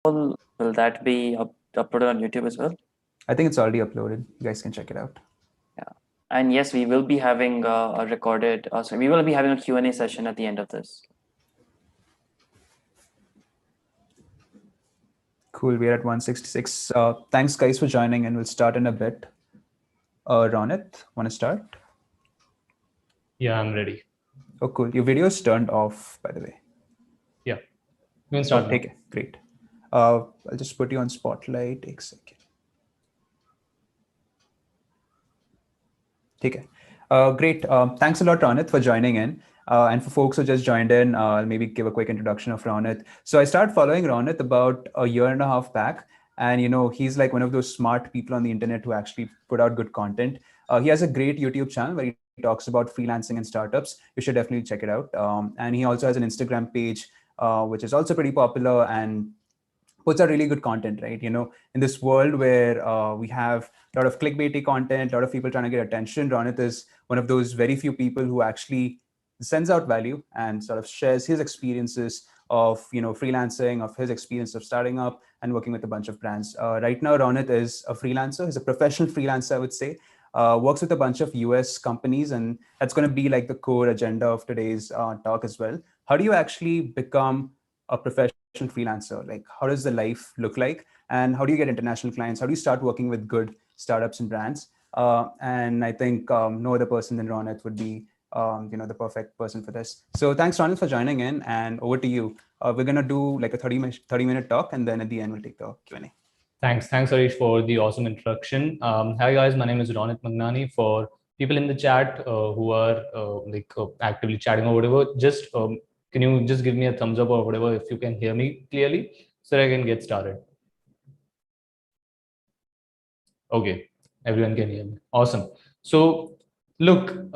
Will that be uploaded on YouTube as well? I think it's already uploaded. You guys can check it out. Yeah. And yes, we will be having a recorded, we will be having a Q&A session at the end of this. Cool. We're at 166. Thanks, guys, for joining, and we'll start in a bit. Ronit, want to start? Yeah, I'm ready. Oh, cool. Your video is turned off, by the way. Yeah, you can start. Okay, great. I'll just put you on spotlight. Take a second. Okay. Great. Thanks a lot, Ronit, for joining in. And for folks who just joined in, I'll maybe give a quick introduction of Ronit. So I started following Ronit about a year and a half back. And, he's like one of those smart people on the internet who actually put out good content. He has a great YouTube channel where he talks about freelancing and startups. You should definitely check it out. And he also has an Instagram page, which is also pretty popular and puts out really good content, right? In this world where we have a lot of clickbaity content, a lot of people trying to get attention, Ronit is one of those very few people who actually sends out value and sort of shares his experiences of freelancing, of his experience of starting up and working with a bunch of brands. Right now, Ronit is a freelancer. He's a professional freelancer, I would say. Works with a bunch of US companies, and that's going to be like the core agenda of today's talk as well. How do you actually become a professional freelancer? Like, how does the life look like, and how do you get international clients? How do you start working with good startups and brands? And I think no other person than Ronit would be the perfect person for this. So thanks, Ronit, for joining in, and over to you. We're gonna do like a 30-minute talk, and then at the end we'll take the Q&A. Thanks, Harish, for the awesome introduction. Hi guys, my name is Ronit Mangnani. For people in the chat who are actively chatting or whatever, just can you just give me a thumbs up or whatever if you can hear me clearly so that I can get started? Okay, everyone can hear me. Awesome. So look,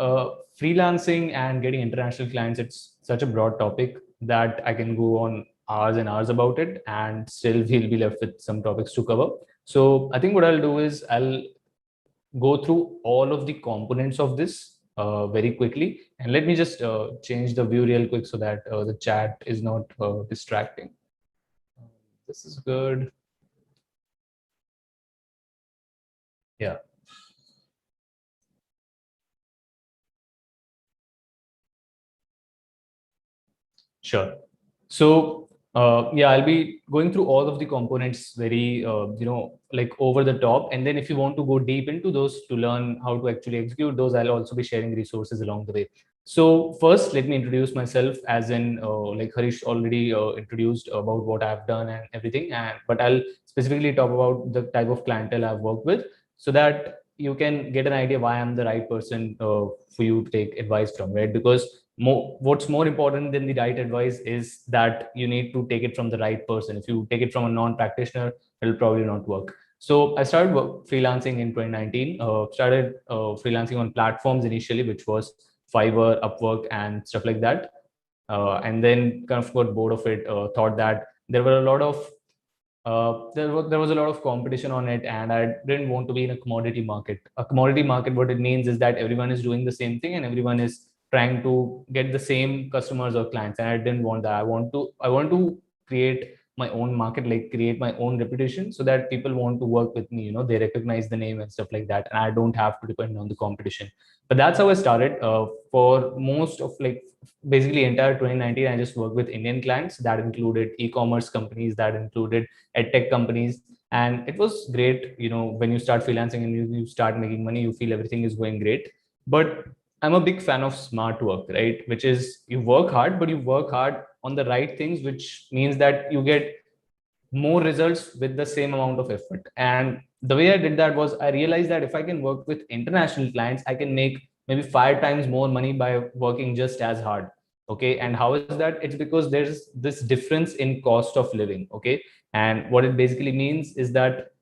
freelancing and getting international clients, it's such a broad topic that I can go on hours and hours about it, and still we'll be left with some topics to cover. So I think what I'll do is I'll go through all of the components of this very quickly. And let me just change the view real quick so that the chat is not distracting. This is good. Yeah. Sure. So yeah, I'll be going through all of the components very, like over the top. And then if you want to go deep into those to learn how to actually execute those, I'll also be sharing resources along the way. So first, let me introduce myself, as in like Harish already introduced about what I've done and everything. But I'll specifically talk about the type of clientele I've worked with so that you can get an idea why I'm the right person for you to take advice from, right? Because what's more important than the right advice is that you need to take it from the right person. If you take it from a non-practitioner, it'll probably not work. So I started freelancing in 2019. Started freelancing on platforms initially, which was Fiverr, Upwork, and stuff like that. And then kind of got bored of it. Thought that there were a lot of there was a lot of competition on it, and I didn't want to be in a commodity market. A commodity market, what it means is that everyone is doing the same thing and everyone is trying to get the same customers or clients, and I didn't want that. I want to create my own market, like create my own reputation so that people want to work with me. They recognize the name and stuff like that, and I don't have to depend on the competition. But that's how I started. For most of basically entire 2019, I just worked with Indian clients. That included e-commerce companies, that included edtech companies, and it was great. When you start freelancing and you start making money, you feel everything is going great. But I'm a big fan of smart work, right? Which is you work hard, but you work hard on the right things, which means that you get more results with the same amount of effort. And the way I did that was I realized that if I can work with international clients, I can make maybe 5 times more money by working just as hard. Okay. And how is that? It's because there's this difference in cost of living. Okay. And what it basically means is that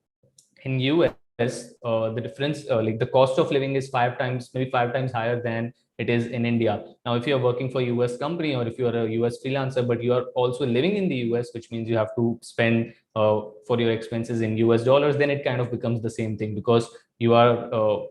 in US, the difference, like the cost of living is 5 times, maybe 5 times higher than it is in India. Now, if you're working for a US company or if you're a US freelancer, but you are also living in the US, which means you have to spend for your expenses in US dollars, then it kind of becomes the same thing because you are,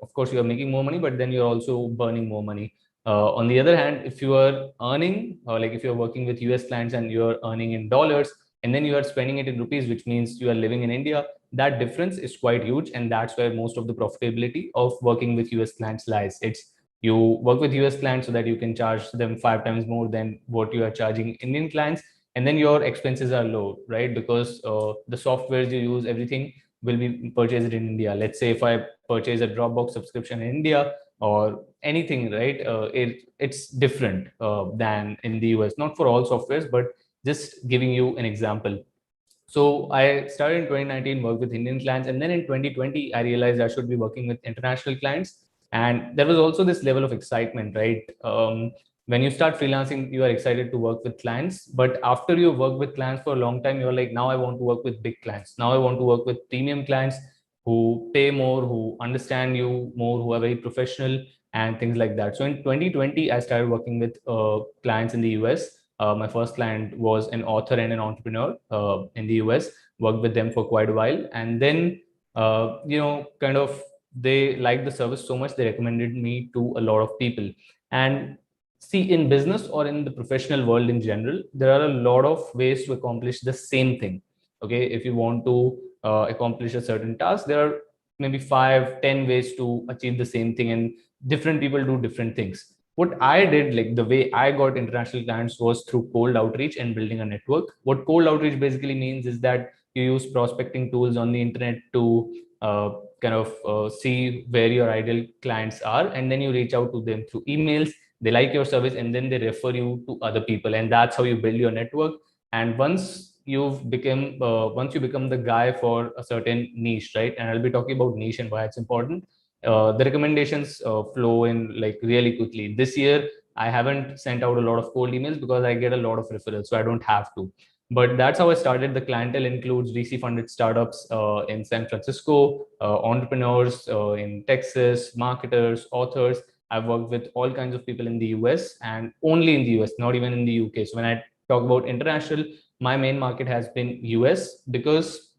of course, you are making more money, but then you're also burning more money. On the other hand, if you are earning, like if you're working with US clients and you're earning in dollars, and then you are spending it in rupees, which means you are living in India. That difference is quite huge, and that's where most of the profitability of working with US clients lies. It's you work with US clients so that you can charge them 5 times more than what you are charging Indian clients, and then your expenses are low, right? Because the softwares you use, everything will be purchased in India. Let's say if I purchase a Dropbox subscription in India or anything, right? It's different than in the US. Not for all softwares, but just giving you an example. So I started in 2019, worked with Indian clients, and then in 2020, I realized I should be working with international clients. And there was also this level of excitement, right? When you start freelancing, you are excited to work with clients, but after you work with clients for a long time, you're like, now I want to work with big clients. Now I want to work with premium clients who pay more, who understand you more, who are very professional and things like that. So in 2020, I started working with clients in the US. My first client was an author and an entrepreneur in the US. Worked with them for quite a while, and then kind of they liked the service so much they recommended me to a lot of people. And see, in business or in the professional world in general, there are a lot of ways to accomplish the same thing. Okay, if you want to accomplish a certain task, there are maybe 5, 10 ways to achieve the same thing, and different people do different things. What I did, like the way I got international clients, was through cold outreach and building a network. What cold outreach basically means is that you use prospecting tools on the internet to see where your ideal clients are, and then you reach out to them through emails. They like your service, and then they refer you to other people, and that's how you build your network. And once you become the guy for a certain niche, right? And I'll be talking about niche and why it's important. The recommendations flow in like really quickly. This year, I haven't sent out a lot of cold emails because I get a lot of referrals, so I don't have to. But that's how I started. The clientele includes VC funded startups in San Francisco, entrepreneurs in Texas, marketers, authors. I've worked with all kinds of people in the US and only in the US, not even in the UK. So when I talk about international, my main market has been US, because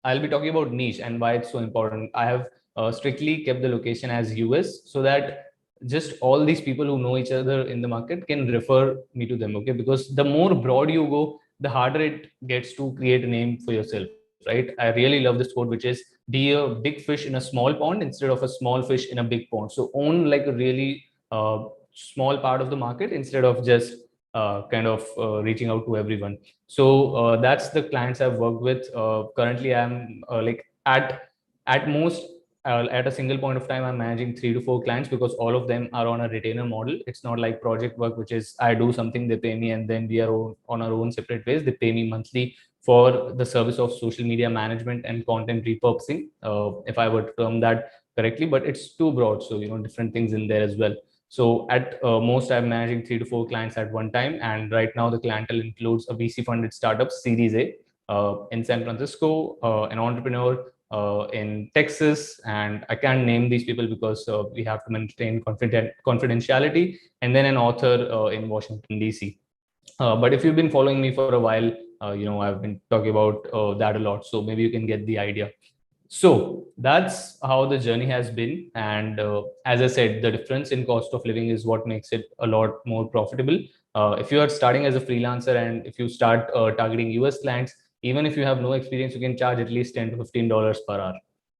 I'll be talking about niche and why it's so important. I have strictly kept the location as US so that just all these people who know each other in the market can refer me to them. Okay, because the more broad you go, the harder it gets to create a name for yourself, right? I really love this quote, which is, be a big fish in a small pond instead of a small fish in a big pond. So own like a really small part of the market instead of just reaching out to everyone. So that's the clients I've worked with. Currently, I'm like at most at a single point of time, I'm managing 3 to 4 clients, because all of them are on a retainer model. It's not like project work, which is I do something, they pay me, and then we are on our own separate ways. They pay me monthly for the service of social media management and content repurposing, if I were to term that correctly. But it's too broad, so different things in there as well. So at most, I'm managing 3 to 4 clients at one time. And right now, the clientele includes a VC funded startup, Series A, in San Francisco, an entrepreneur in Texas. And I can't name these people because we have to maintain confidentiality, and then an author in Washington, D.C. But if you've been following me for a while, I've been talking about that a lot. So maybe you can get the idea. So that's how the journey has been. And as I said, the difference in cost of living is what makes it a lot more profitable. If you are starting as a freelancer and if you start targeting US clients, even if you have no experience, you can charge at least $10 to $15 per hour.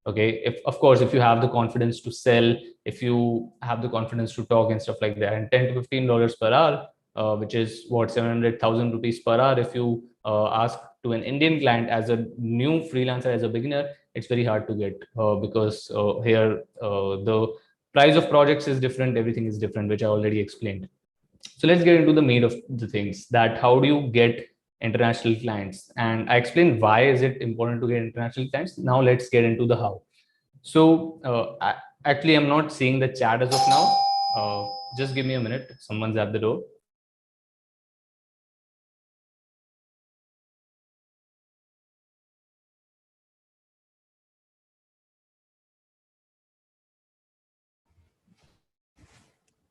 Okay. If, of course, if you have the confidence to sell, if you have the confidence to talk and stuff like that, and $10 to $15 per hour, which is what, 700,000 rupees per hour. If you ask to an Indian client as a new freelancer, as a beginner, it's very hard to get because here the price of projects is different, everything is different, which I already explained. So let's get into the meat of the things, that how do you get international clients? And I explained why is it important to get international clients. Now let's get into the how. So actually, I'm not seeing the chat as of now. Just give me a minute, someone's at the door.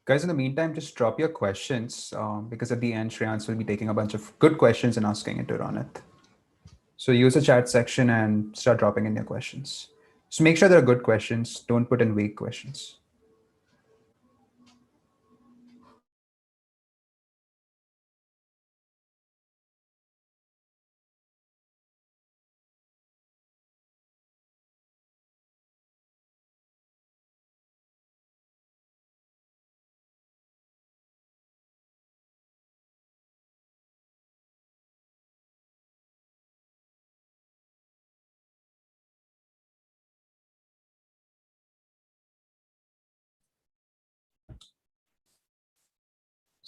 Guys, in the meantime, just drop your questions because at the end, Shreyans will be taking a bunch of good questions and asking it to Ronit. So use the chat section and start dropping in your questions. So make sure they're good questions. Don't put in weak questions.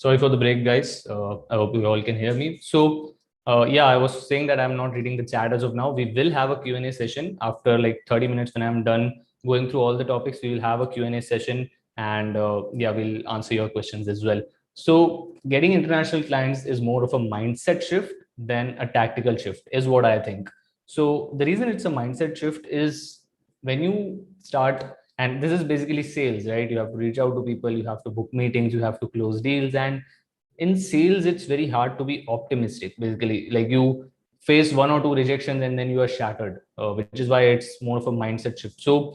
Sorry for the break, guys. I hope you all can hear me. So, yeah, I was saying that I'm not reading the chat as of now. We will have a Q&A session after like 30 minutes when I'm done going through all the topics. We will have a Q&A session, and yeah, we'll answer your questions as well. So, getting international clients is more of a mindset shift than a tactical shift, is what I think. So, the reason it's a mindset shift is when you start, and this is basically sales, right? You have to reach out to people, you have to book meetings, you have to close deals. And in sales, it's very hard to be optimistic. Basically, like you face one or two rejections and then you are shattered, which is why it's more of a mindset shift. So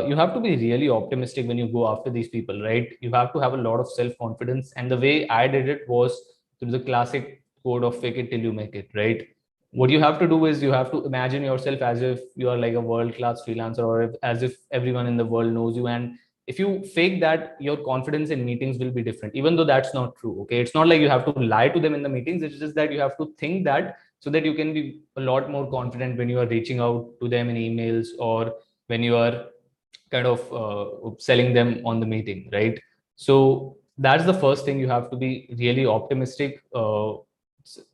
you have to be really optimistic when you go after these people, right? You have to have a lot of self-confidence. And the way I did it was through the classic code of fake it till you make it, right? What you have to do is you have to imagine yourself as if you are like a world-class freelancer, or as if everyone in the world knows you. And if you fake that, your confidence in meetings will be different, even though that's not true. Okay, it's not like you have to lie to them in the meetings. It's just that you have to think that, so that you can be a lot more confident when you are reaching out to them in emails, or when you are kind of selling them on the meeting, right? So that's the first thing. You have to be really optimistic.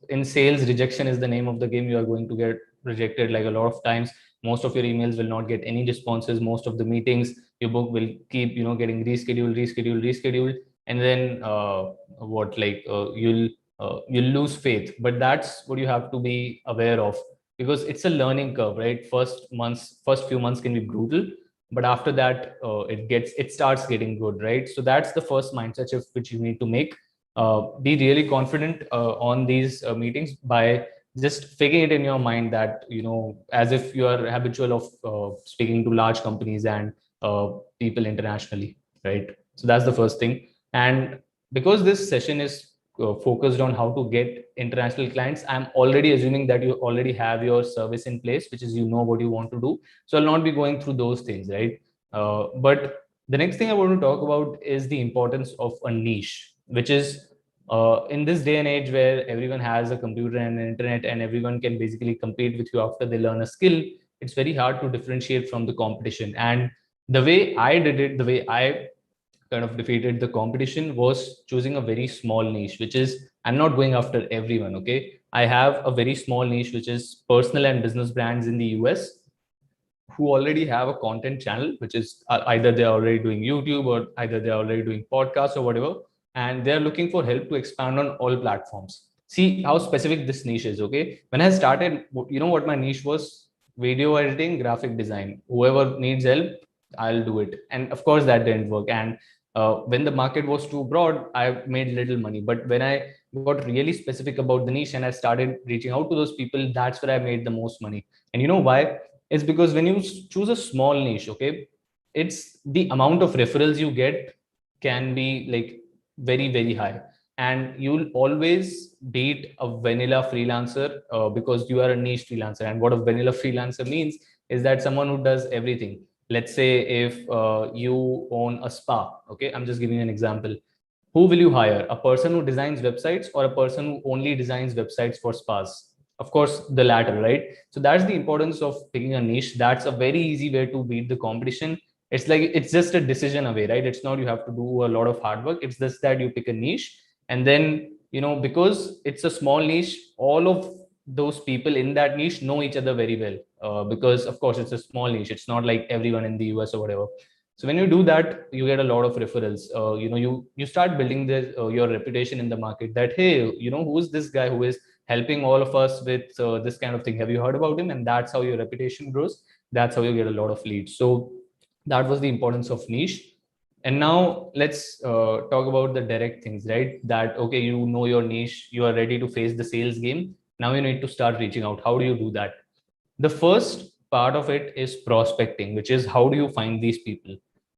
In sales, rejection is the name of the game. You are going to get rejected like a lot of times. Most of your emails will not get any responses. Most of the meetings you book will keep, getting rescheduled, and then what like you'll lose faith. But that's what you have to be aware of, because it's a learning curve, right? First few months can be brutal, but after that it starts getting good, right? So that's the first mindset shift which you need to make. Be really confident on these meetings by just faking it in your mind that, as if you are habitual of speaking to large companies and people internationally, right? So that's the first thing. And because this session is focused on how to get international clients, I'm already assuming that you already have your service in place, which is, what you want to do. So I'll not be going through those things, right? But the next thing I want to talk about is the importance of a niche, which is in this day and age where everyone has a computer and an internet, and everyone can basically compete with you after they learn a skill. It's very hard to differentiate from the competition. And the way I did it, the way I kind of defeated the competition, was choosing a very small niche, which is, I'm not going after everyone. Okay, I have a very small niche, which is personal and business brands in the US who already have a content channel, which is either they're already doing YouTube, or either they're already doing podcasts or whatever, and they're looking for help to expand on all platforms. See how specific this niche is. Okay, when I started, what my niche was: video editing, graphic design. Whoever needs help, I'll do it. And of course, that didn't work. And when the market was too broad, I made little money. But when I got really specific about the niche and I started reaching out to those people, that's where I made the most money. And you know why? It's because when you choose a small niche, okay, it's the amount of referrals you get can be like very, very high. And you'll always beat a vanilla freelancer because you are a niche freelancer. And what a vanilla freelancer means is that someone who does everything. Let's say if you own a spa, okay, I'm just giving you an example. Who will you hire? A person who designs websites, or a person who only designs websites for spas? Of course, the latter, right? So that's the importance of picking a niche. That's a very easy way to beat the competition. It's like, it's just a decision away, right? It's not you have to do a lot of hard work. It's just that you pick a niche, and then, because it's a small niche, all of those people in that niche know each other very well, because of course it's a small niche. It's not like everyone in the US or whatever. So when you do that, you get a lot of referrals. You start building your reputation in the market, that, hey, who is this guy who is helping all of us with this kind of thing? Have you heard about him? And that's how your reputation grows. That's how you get a lot of leads. So that was the importance of niche. And now let's talk about the direct things, right? That, okay, you know your niche, you are ready to face the sales game. Now you need to start reaching out. How do you do that? The first part of it is prospecting, which is, how do you find these people?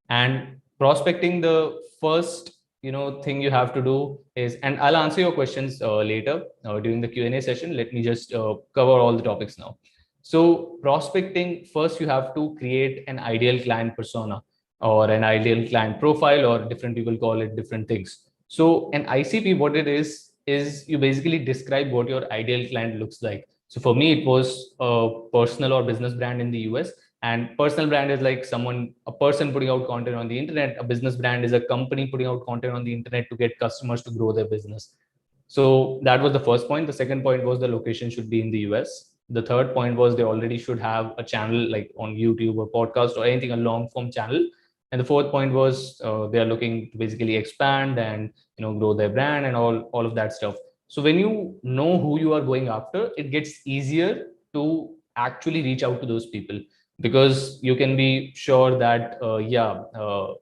And prospecting, the first thing you have to do is, and I'll answer your questions later during the Q&A session. Let me just cover all the topics now. So prospecting, first you have to create an ideal client persona, or an ideal client profile, or different people call it different things. So an ICP, what it is you basically describe what your ideal client looks like. So for me, it was a personal or business brand in the US. And personal brand is like a person putting out content on the internet. A business brand is a company putting out content on the internet to get customers to grow their business. So that was the first point. The second point was the location should be in the US. The third point was they already should have a channel like on YouTube or podcast or anything, a long form channel. And the fourth point was they are looking to basically expand and grow their brand and all of that stuff. So when you know who you are going after, it gets easier to actually reach out to those people, because you can be sure that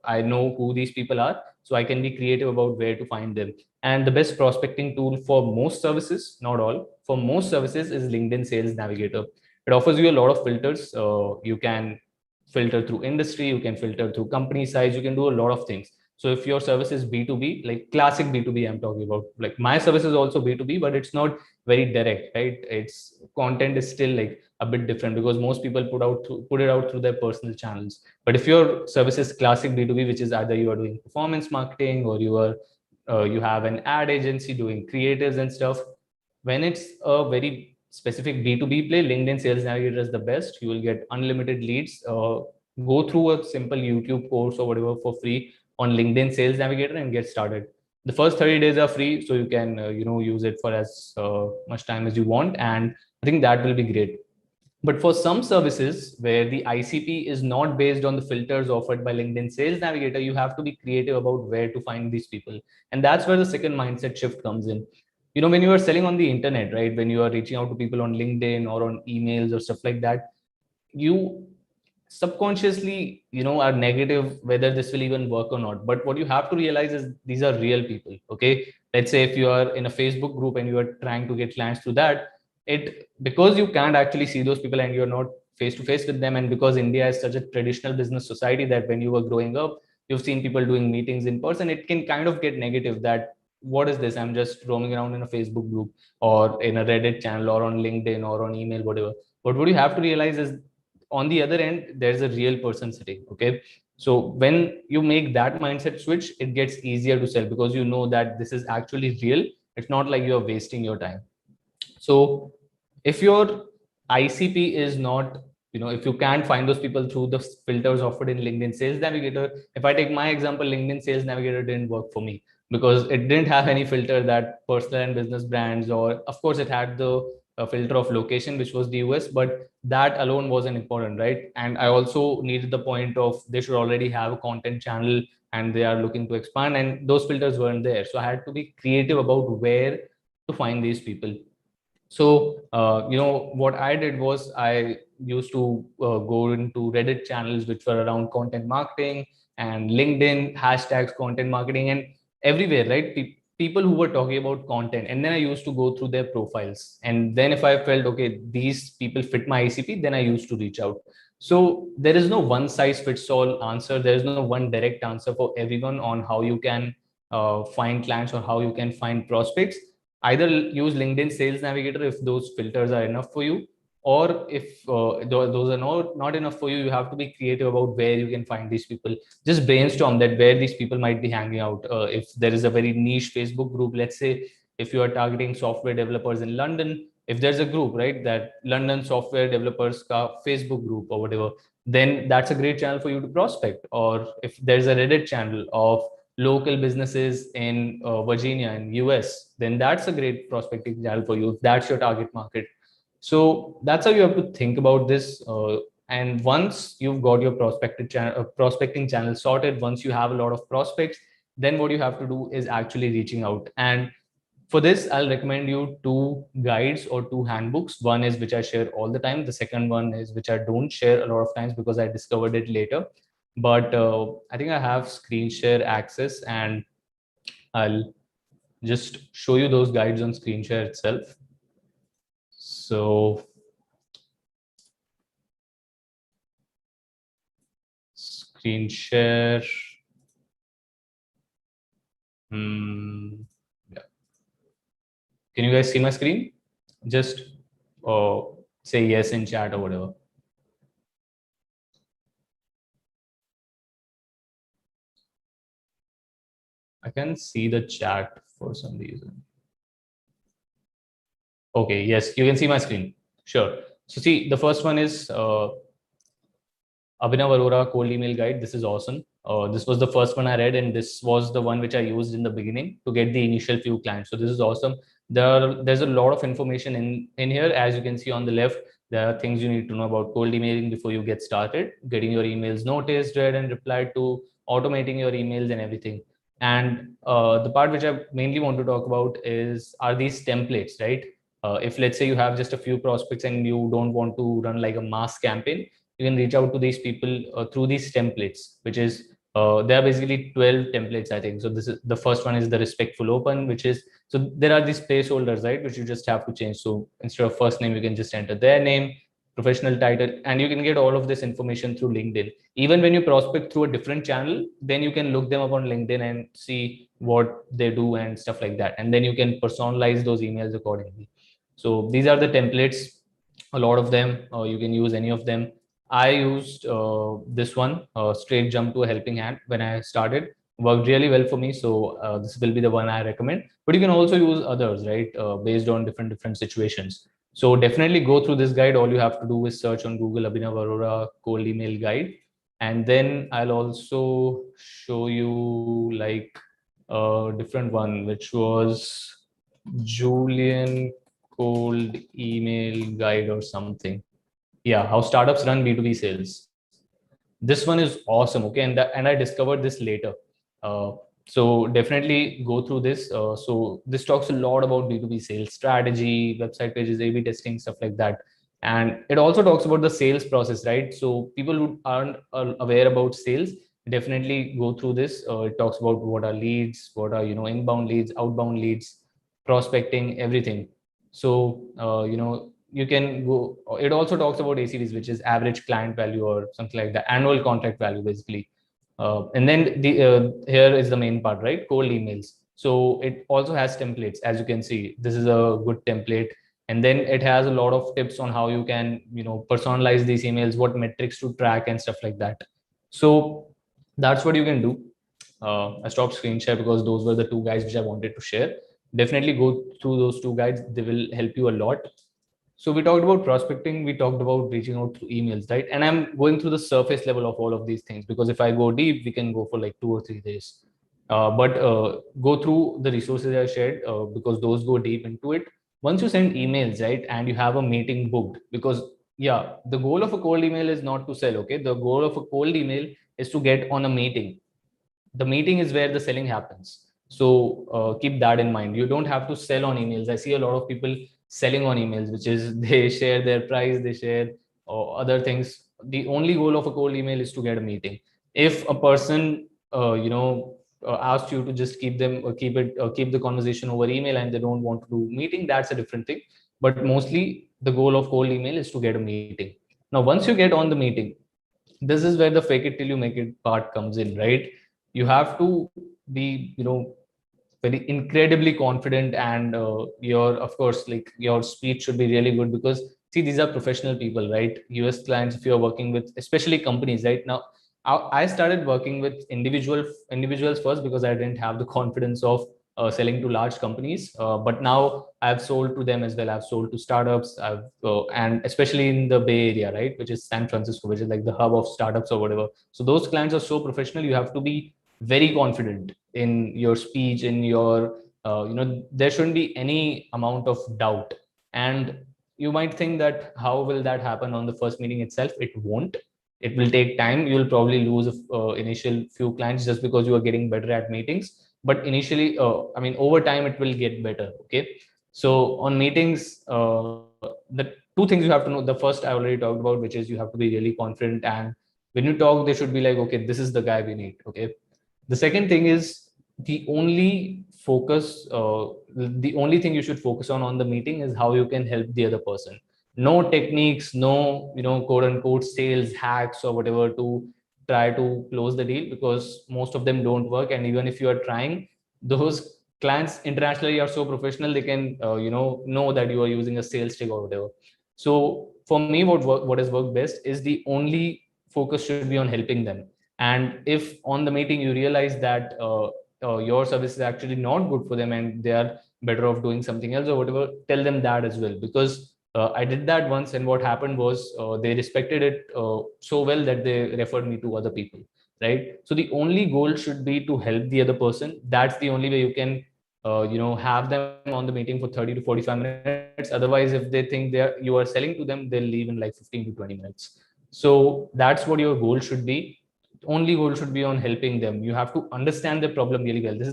I know who these people are, so I can be creative about where to find them. And the best prospecting tool for most services, not all, for most services is LinkedIn Sales Navigator. It offers you a lot of filters. You can filter through industry, you can filter through company size, you can do a lot of things. So if your service is B2B, like classic B2B, I'm talking about, like my service is also B2B, but it's not very direct, right? Its content is still like a bit different because most people put it out through their personal channels. But if your service is classic B2B, which is either you are doing performance marketing or you have an ad agency doing creatives and stuff, when it's a very specific B2B play, LinkedIn Sales Navigator is the best. You will get unlimited leads. Go through a simple YouTube course or whatever for free on LinkedIn Sales Navigator and get started. The first 30 days are free, so you can use it for as much time as you want, and I think that will be great. But for some services where the ICP is not based on the filters offered by LinkedIn Sales Navigator, you have to be creative about where to find these people. And that's where the second mindset shift comes in. When you are selling on the internet, right, when you are reaching out to people on LinkedIn or on emails or stuff like that, you subconsciously are negative whether this will even work or not. But what you have to realize is these are real people. Okay, let's say if you are in a Facebook group and you are trying to get clients through that, because you can't actually see those people and you're not face to face with them, and because India is such a traditional business society that when you were growing up you've seen people doing meetings in person, it can kind of get negative that what is this, I'm just roaming around in a Facebook group or in a Reddit channel or on LinkedIn or on email, whatever. But what you have to realize is on the other end there's a real person sitting. Okay, so when you make that mindset switch, it gets easier to sell because you know that this is actually real. It's not like you're wasting your time. So if your ICP is not, if you can't find those people through the filters offered in LinkedIn Sales Navigator, if I take my example, LinkedIn Sales Navigator didn't work for me because it didn't have any filter that personal and business brands, or of course it had the filter of location, which was the US, but that alone wasn't important, right? And I also needed the point of they should already have a content channel and they are looking to expand, and those filters weren't there. So I had to be creative about where to find these people. So, what I did was I used to go into Reddit channels which were around content marketing and LinkedIn hashtags content marketing and everywhere, right? People who were talking about content. And then I used to go through their profiles. And then if I felt, okay, these people fit my ICP, then I used to reach out. So there is no one size fits all answer. There is no one direct answer for everyone on how you can find clients or how you can find prospects. Either use LinkedIn Sales Navigator if those filters are enough for you, or if those are not enough for you, you have to be creative about where you can find these people. Just brainstorm that where these people might be hanging out. If there is a very niche Facebook group, let's say if you are targeting software developers in London, if there's a group, right, that London software developers Facebook group or whatever, then that's a great channel for you to prospect. Or if there's a Reddit channel of local businesses in Virginia and US, then that's a great prospecting channel for you. That's your target market. So that's how you have to think about this. And once you've got your prospecting channel sorted, once you have a lot of prospects, then what you have to do is actually reaching out. And for this, I'll recommend you two guides or two handbooks. One is which I share all the time. The second one is which I don't share a lot of times because I discovered it later. But I think I have screen share access and I'll just show you those guides on screen share itself. So screen share. Yeah. Can you guys see my screen? Just say yes in chat or whatever. I can see the chat for some reason. Okay, yes, you can see my screen. Sure. So see, the first one is Abhinav Arora cold email guide. This is awesome. This was the first one I read, and this was the one which I used in the beginning to get the initial few clients. So this is awesome. There's a lot of information in here. As you can see on the left, there are things you need to know about cold emailing before you get started, getting your emails noticed, read, and replied to, automating your emails and everything. And the part which I mainly want to talk about is, are these templates, right? If let's say you have just a few prospects and you don't want to run like a mass campaign, you can reach out to these people through these templates, which is there are basically 12 templates, I think. So this is the first one is the respectful open, which is, so there are these placeholders, right, which you just have to change. So instead of first name, you can just enter their name, professional title, and you can get all of this information through LinkedIn. Even when you prospect through a different channel, then you can look them up on LinkedIn and see what they do and stuff like that. And then you can personalize those emails accordingly. So these are the templates, a lot of them. You can use any of them. I used this one, straight jump to a helping hand, when I started. Worked really well for me. So this will be the one I recommend. But you can also use others, right? Based on different situations. So definitely go through this guide. All you have to do is search on Google Abhinav Arora cold email guide. And then I'll also show you like a different one, which was Julian cold email guide or something. Yeah, how startups run B2B sales. This one is awesome. Okay, and I discovered this later. uh, so definitely go through this. So this talks a lot about B2B sales strategy, website pages, A/B testing, stuff like that. And it also talks about the sales process, right? So people who aren't aware about sales, definitely go through this. It talks about what are leads, what are, inbound leads, outbound leads, prospecting, everything. So you can go. It also talks about ACVs, which is average client value or something like that, annual contract value, basically. And then here is the main part, right? Cold emails. So it also has templates, as you can see. This is a good template, and then it has a lot of tips on how you can, personalize these emails, what metrics to track, and stuff like that. So that's what you can do. I stopped screen share because those were the two guides which I wanted to share. Definitely go through those two guides; they will help you a lot. So we talked about prospecting, we talked about reaching out through emails, right? And I'm going through the surface level of all of these things, because if I go deep, we can go for like 2 or 3 days. But go through the resources I shared, because those go deep into it. Once you send emails, right, and you have a meeting booked, because yeah, the goal of a cold email is not to sell. Okay, the goal of a cold email is to get on a meeting. The meeting is where the selling happens. So keep that in mind. You don't have to sell on emails. I see a lot of people selling on emails, which is they share their price, they share other things. The only goal of a cold email is to get a meeting. If a person asks you to just keep the conversation over email, and they don't want to do meeting, that's a different thing. But mostly the goal of cold email is to get a meeting. Now once you get on the meeting, this is where the fake it till you make it part comes in, right? You have to be, very incredibly confident, and your, of course, like your speech should be really good, because see, these are professional people, right? US clients, if you're working with, especially companies, right? Now I started working with individuals first, because I didn't have the confidence of selling to large companies. But now I've sold to them as well. I've sold to startups. And especially in the Bay Area, right, which is San Francisco, which is like the hub of startups or whatever. So those clients are so professional. You have to be very confident in your speech, in your, there shouldn't be any amount of doubt. And you might think that how will that happen on the first meeting itself? It won't. It will take time. You'll probably lose initial few clients just because you are getting better at meetings. But initially, I mean, over time, it will get better. Okay. So on meetings, the two things you have to know. The first I already talked about, which is you have to be really confident. And when you talk, they should be like, okay, this is the guy we need. Okay. The second thing is, the only thing you should focus on the meeting is how you can help the other person. No techniques, no, quote unquote sales hacks or whatever to try to close the deal, because most of them don't work. And even if you are trying, those clients internationally are so professional, they can, know that you are using a sales trick or whatever. So for me, what has worked best is the only focus should be on helping them. And if on the meeting you realize that your service is actually not good for them and they are better off doing something else or whatever, tell them that as well. Because I did that once, and what happened was they respected it so well that they referred me to other people, right? So the only goal should be to help the other person. That's the only way you can, have them on the meeting for 30 to 45 minutes. Otherwise, if they think you are selling to them, they'll leave in like 15 to 20 minutes. So that's what your goal should be. Only goal should be on helping them. You have to understand the problem really well. This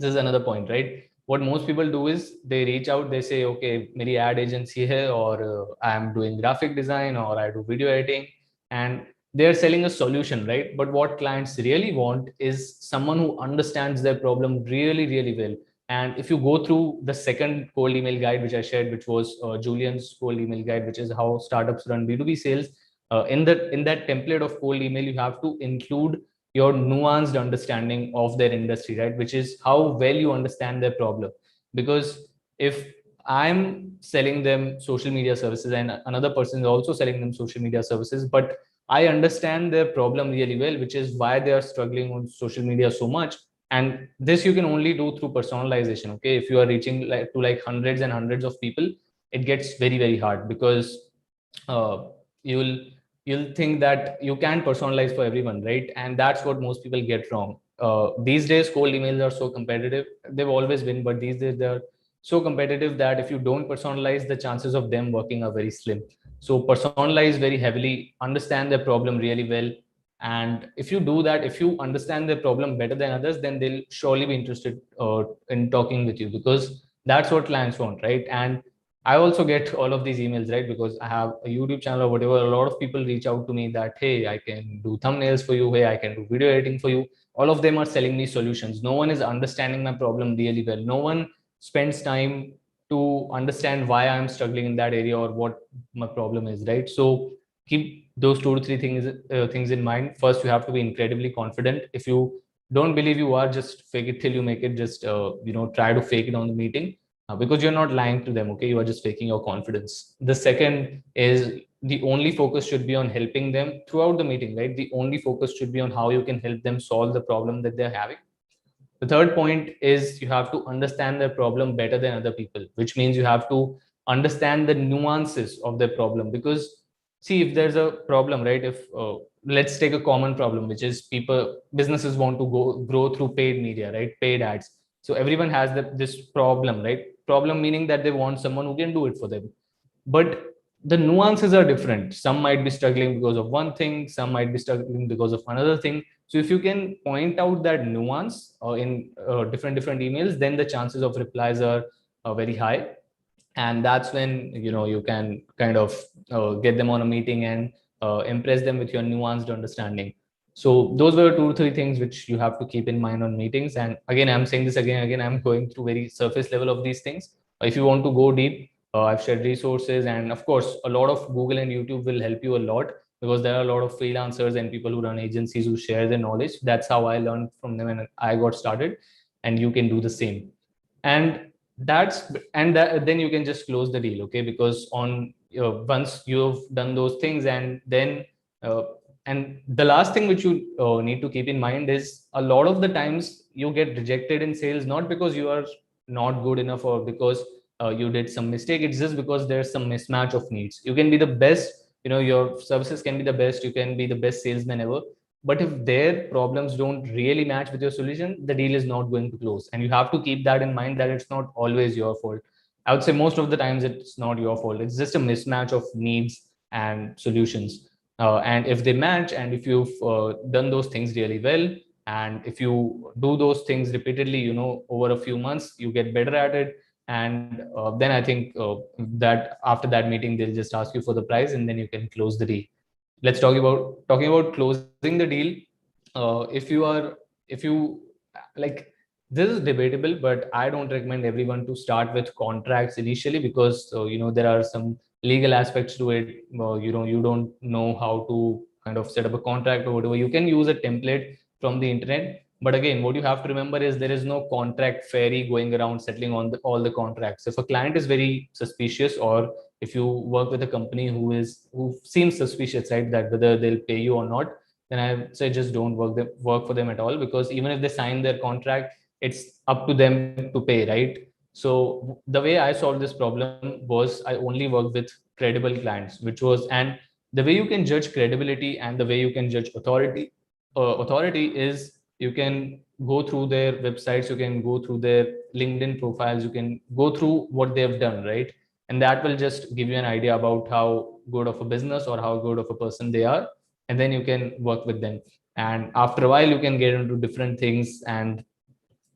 is another point, right? What most people do is they reach out, they say, okay, meri ad agency hai, or I'm doing graphic design, or I do video editing, and they're selling a solution, right? But what clients really want is someone who understands their problem really, really well. And if you go through the second cold email guide which I shared, which was Julian's cold email guide, which is how startups run B2B sales, in that template of cold email, you have to include your nuanced understanding of their industry, right? Which is how well you understand their problem. Because if I'm selling them social media services and another person is also selling them social media services, but I understand their problem really well, which is why they are struggling on social media so much. And this you can only do through personalization. Okay, if you are reaching to hundreds and hundreds of people, it gets very, very hard, because uh, you'll you'll think that you can personalize for everyone, right? And that's what most people get wrong. These days cold emails are so competitive. They've always been, but these days they're so competitive that if you don't personalize, the chances of them working are very slim. So personalize very heavily, understand their problem really well. And if you do that, if you understand their problem better than others, then they'll surely be interested in talking with you, because that's what clients want, right? And I also get all of these emails, right? Because I have a YouTube channel or whatever. A lot of people reach out to me that, hey, I can do thumbnails for you. Hey, I can do video editing for you. All of them are selling me solutions. No one is understanding my problem really well. No one spends time to understand why I'm struggling in that area or what my problem is, right? So keep those 2 to 3 things in mind. First, you have to be incredibly confident. If you don't believe you are, just fake it till you make it. Just try to fake it on the meeting, because you're not lying to them. Okay, you are just faking your confidence. The second is, the only focus should be on helping them throughout the meeting, right? The only focus should be on how you can help them solve the problem that they're having. The third point is, you have to understand their problem better than other people, which means you have to understand the nuances of their problem. Because see, if there's a problem, right? If let's take a common problem, which is businesses want to grow through paid media, right? Paid ads. So everyone has this problem, right? Problem meaning that they want someone who can do it for them. But the nuances are different. Some might be struggling because of one thing, some might be struggling because of another thing. So if you can point out that nuance in different emails, then the chances of replies are very high. And that's when you can kind of get them on a meeting and impress them with your nuanced understanding. So those were 2 or 3 things which you have to keep in mind on meetings. And again, I'm saying this again and again, I'm going through very surface level of these things. If you want to go deep, I've shared resources, and of course a lot of Google and YouTube will help you a lot, because there are a lot of freelancers and people who run agencies who share their knowledge. That's how I learned from them and I got started, and you can do the same. And then you can just close the deal. Okay, because once you've done those things, and then uh, and the last thing which you need to keep in mind is, a lot of the times you get rejected in sales, not because you are not good enough or because you did some mistake. It's just because there's some mismatch of needs. You can be the best, your services can be the best, you can be the best salesman ever, but if their problems don't really match with your solution, the deal is not going to close. And you have to keep that in mind, that it's not always your fault. I would say most of the times it's not your fault. It's just a mismatch of needs and solutions. And if they match, and if you've done those things really well, and if you do those things repeatedly, over a few months, you get better at it. And then I think that after that meeting, they'll just ask you for the price, and then you can close the deal. Let's talking about closing the deal. If you like, this is debatable, but I don't recommend everyone to start with contracts initially, because there are some legal aspects to it. You don't know how to kind of set up a contract or whatever. You can use a template from the internet, but again, what you have to remember is, there is no contract fairy going around settling on all the contracts. If a client is very suspicious, or if you work with a company who seems suspicious, right, that whether they'll pay you or not, then I say just don't work for them at all, because even if they sign their contract, it's up to them to pay, right? So the way I solved this problem was I only worked with credible clients, which was, and the way you can judge credibility and the way you can judge authority is you can go through their websites, you can go through their LinkedIn profiles, you can go through what they've done, right? And that will just give you an idea about how good of a business or how good of a person they are, and then you can work with them. And after a while you can get into different things. And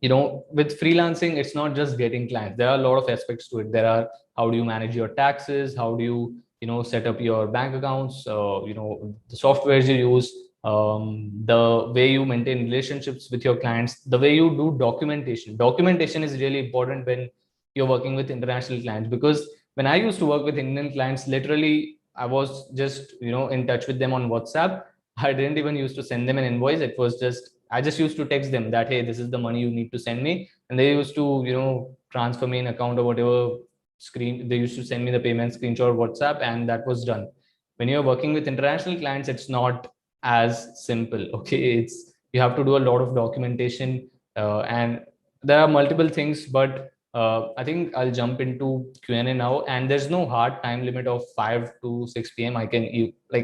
with freelancing, it's not just getting clients. There are a lot of aspects to it. There are, how do you manage your taxes, how do you set up your bank accounts, the softwares you use, the way you maintain relationships with your clients, the way you do documentation is really important when you're working with international clients. Because when I used to work with Indian clients, literally I was just in touch with them on WhatsApp. I didn't even used to send them an invoice. It was just, I just used to text them that, hey, this is the money you need to send me. And they used to, transfer me an account or whatever screen. They used to send me the payment screenshot or WhatsApp, and that was done. When you're working with international clients, it's not as simple. Okay. You have to do a lot of documentation, and there are multiple things, but I think I'll jump into Q&A now. And there's no hard time limit of 5 to 6 p.m. I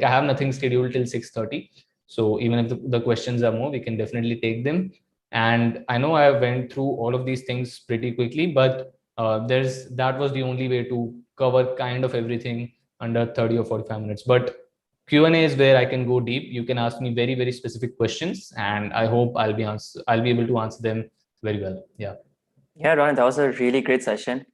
have nothing scheduled till 6:30. So even if the questions are more, we can definitely take them. And I know I went through all of these things pretty quickly, but that was the only way to cover kind of everything under 30 or 45 minutes. But Q&A is where I can go deep. You can ask me very, very specific questions, and I hope I'll be able to answer them very well. Yeah. Yeah, Ronit, that was a really great session.